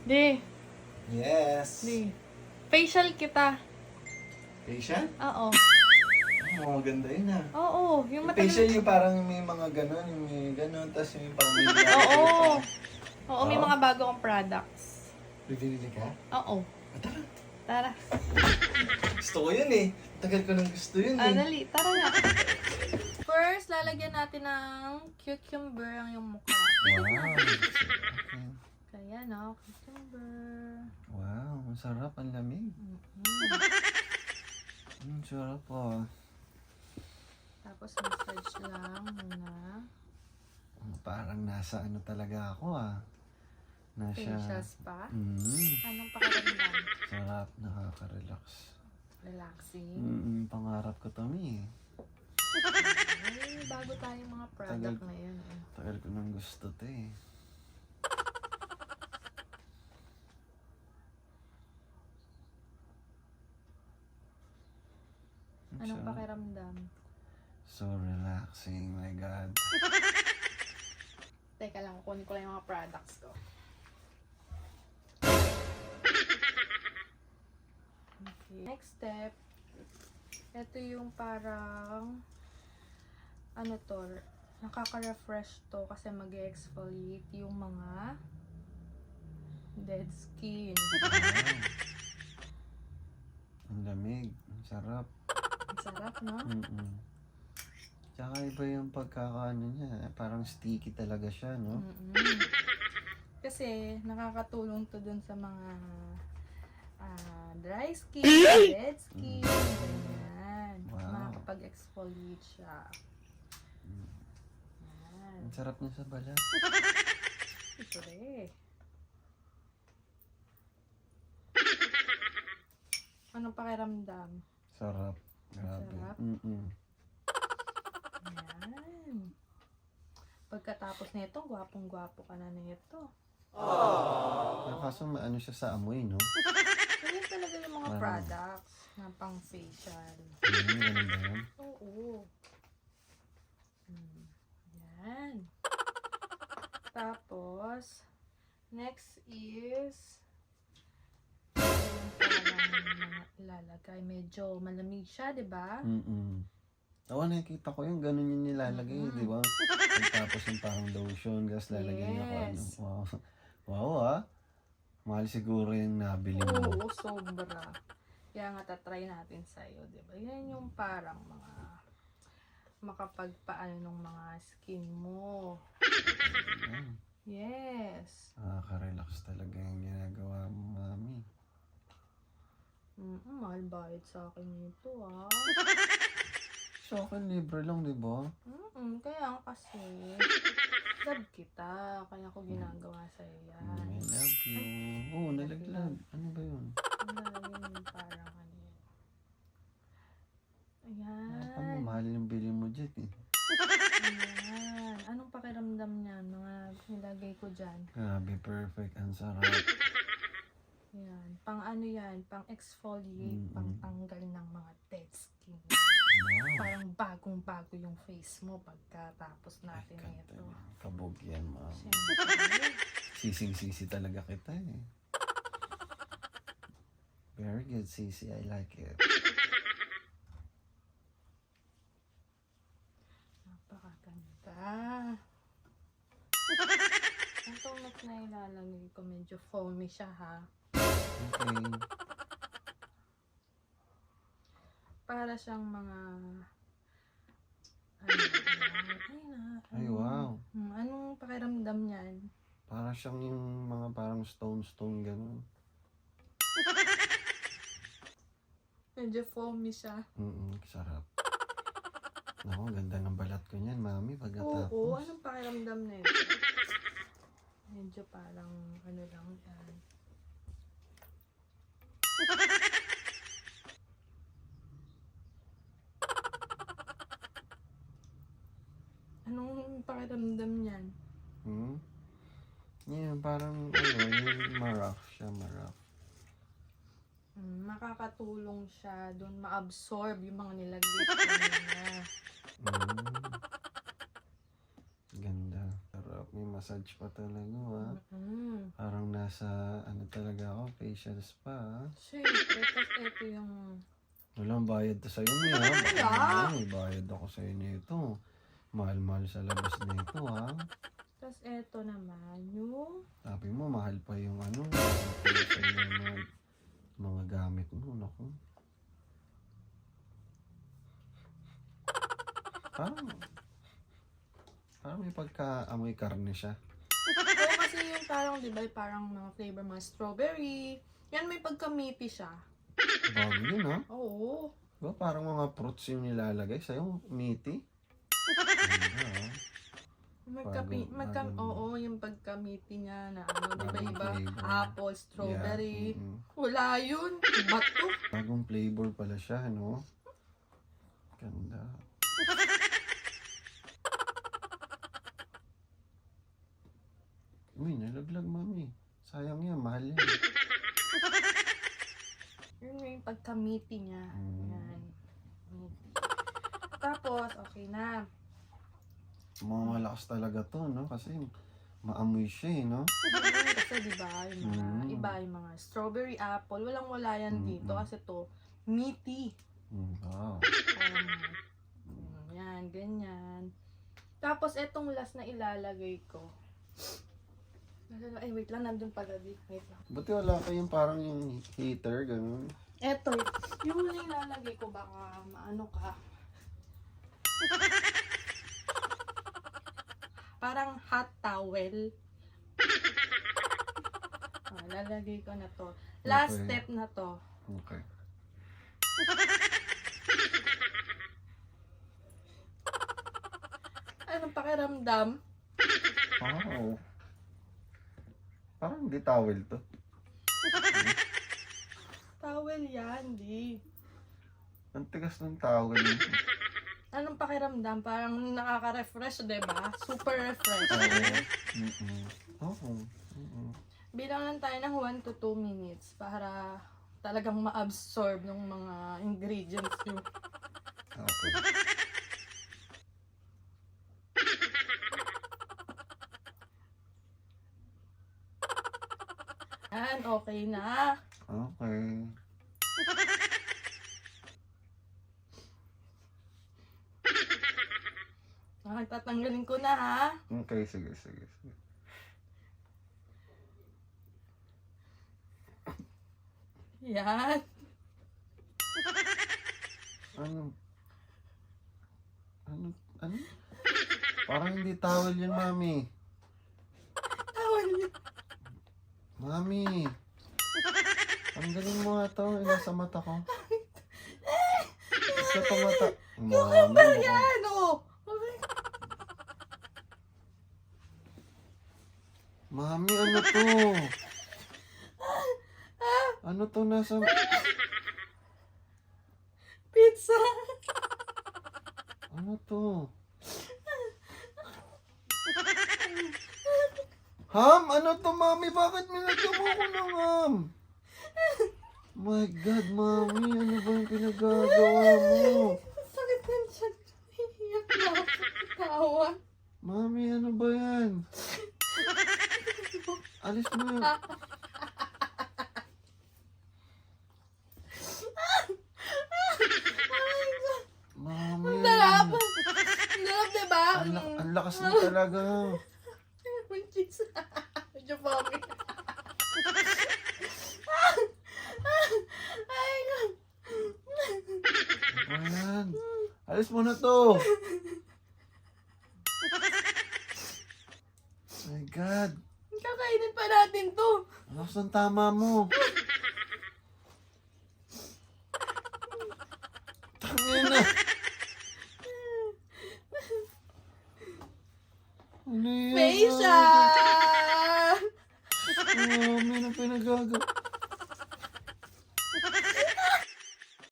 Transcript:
Di. Yes. Di. Facial kita. Facial? Oo. Oh, maganda yun ah. Oo. Yung mata. Facial yung parang may mga ganon, yung may ganon, tapos yung parang may Oo. Oo, may Oo. mga bago kong products. Bibili ka? Oo. Tara. Tara. Gusto ko yun eh. Tagal ko nang gusto yun eh. Dali. Tara na. First, lalagyan natin ng cucumber ang yung mukha. Wow. Kaya no, cucumber. Wow, ang sarap, ang lamig. Sarap ah. Tapos massage lang muna. Parang nasa ano talaga ako ah. Nasa... Facial spa. Anong pakiramdam? Sarap, nakaka-relax. Relaxing. Pangarap ko to mi. Ay, bago tayong mga product ngayon. Tagal ko nang gusto to eh. Anong pakiramdam? So relaxing, my God. Teka lang, kunin ko lang yung mga products ko. Okay. Next step, ito yung parang ano to, nakaka-refresh to kasi mag-exfoliate yung mga dead skin. Ang lamig, ang sarap. Ang sarap, no? Tsaka iba yung pagkakaano niya, parang sticky talaga siya, no? Kasi nakakatulong to dun sa mga dry skin, dead skin, ganyan. Wow. Makakapag-exfoliate siya. Yan. Ang sarap niya sa balat. Siyempre. Anong pakiramdam? Sarap. Grabe. Sarap? Yan. Pagkatapos nito, gwapong-gwapo ka na nito. Kaso maano siya sa amoy, no? Ganyan talaga yung mga products na pang facial. Ganun ba yan? Oo. Yan. Tapos, next is yung parang mga ilalagay. Medyo malamig siya, di ba? Oo, nakikita ko yung ganun yung nilalagay, di ba? Tapos yung parang lotion, gas lalagay niya ko ano. Wow. Wow ah. Mahal siguro yung nabili mo. Oo, sobra. Kaya nga tatry natin sa'yo, di ba? Yan yung parang mga makapagpaano ng mga skin mo. Yes. Nakaka-relax talaga yung ginagawa mo, mami. Mahal bayad sa akin nito, ah. So, akin libre lang, di ba? Kaya kasi, love kita. Kaya ko ginagawa sa'yo yan. I love you. Oo, nalaglag. Ano ba yun? Yung parang ano yan. Ayan. Ano, mahal yung bili mo dyan eh. Ayan. Anong pakiramdam niyan? Mga nilagay ko dyan. Grabe, perfect. Ang sarap. Yan. Pang ano yan? Pang exfoliate. Pang tanggal ng mga dead skin. Wow. Parang bagong-bago yung face mo pagkatapos natin ito. Kabog yan, ma'am. Siyempre. Sising-sisi talaga kita eh. Very good, Sisi. I like it. Napakaganda. Itong next na ilalagay ko, medyo foamy siya ha. Okay. Para siyang mga Ay, wow. Anong pakiramdam niyan? Para siyang yung mga parang stone gano'n. Medyo foamy siya. Sarap. Naku, ganda ng balat ko niyan, mami, pagkatapos. Oo, anong pakiramdam na ito? Medyo parang ano lang yan. Anong pakiramdam niyan? Yan, parang ano, yung maraf siya, maraf. Makakatulong siya doon ma-absorb yung mga nilagay ko niya. Ganda, sarap. may massage pa talaga, ha? Mm. Parang nasa, ano talaga ako, facial spa, ha? Siyempre, tapos ito yung... Walang bayad to sa'yo, May, ha? Baka Wala. naman, may bayad ako sa'yo nito. Mahal-mahal sa labas nito, ha? Tapos ito naman yung... Sabi mo, mahal pa yung ano, yung facial na mga gamit mo, naku. Parang may pagka-amoy karne siya. Oo, kasi yung parang, di ba, parang mga flavor mga strawberry. Yan, may pagka-meaty siya. Bago yun, ha? Oo. Diba parang mga fruits yung nilalagay sa'yo, meaty? Ganda, ha? Oo, yung pagka-meaty niya na ano, di ba, Bagong iba, flavor. apple, strawberry. Yeah, Wala yun. Iba to. bagong flavor pala siya, no? Ganda. Uy, nalaglag, mami. Sayang yan, mahal yan. Yun yung pagka-meaty niya. Mm. Yan. Meaty. Tapos, okay na. Mga malakas talaga to, no? Kasi maamoy siya, no? Kasi di ba, yung mga iba, yung mga strawberry apple, walang-wala yan dito kasi to meaty. Wow. Yan, ganyan. Tapos, etong last na ilalagay ko. Ay, wait lang, nandun pala di. Wait lang. Buti wala kayong parang yung heater, ganun. Eto, yung na ilalagay ko, baka maano ka. Parang hot towel. Lalagay ko na to. Last Okay. step na to. Okay. Anong pakiramdam? Wow. Parang hindi towel to. Towel yan, di. Ang tigas ng towel. Anong pakiramdam? Parang nakaka-refresh, diba? Super refresh. Oo. Bilang lang tayo ng 1 to 2 minutes para talagang ma-absorb ng mga ingredients nyo. Okay. Yan, okay na. Okay. Tatanggalin ko na, ha? Okay, sige, sige, sige. Yan. Ano? Ano? Parang hindi towel yun, mami. Towel yun. Mami. Tanggalin mo nga to. Nasa mata ko. Isa pa mata. Cucumber yan, oh. Mami, ano to? Ano to nasa... Pizza. Ano to? Ham? Ano to, mami? Bakit nilagyan mo ko ng ham? My God, mami. Ano ba yung pinagagawa mo? Sakit ng tiyan. Iiyak na ako. Tawa. Mami, ano ba yan? Alis mo yun. Mami. Sarap. Ang sarap, diba? Ang lakas na talaga. May cheese. Medyo pommy. Ay, God. Ayan. Alis mo na to. My God. Kakainin pa natin to. Ang lakas ng tama mo. Tangin na. Ano yan? Facial! Mami, ano pinagagawa?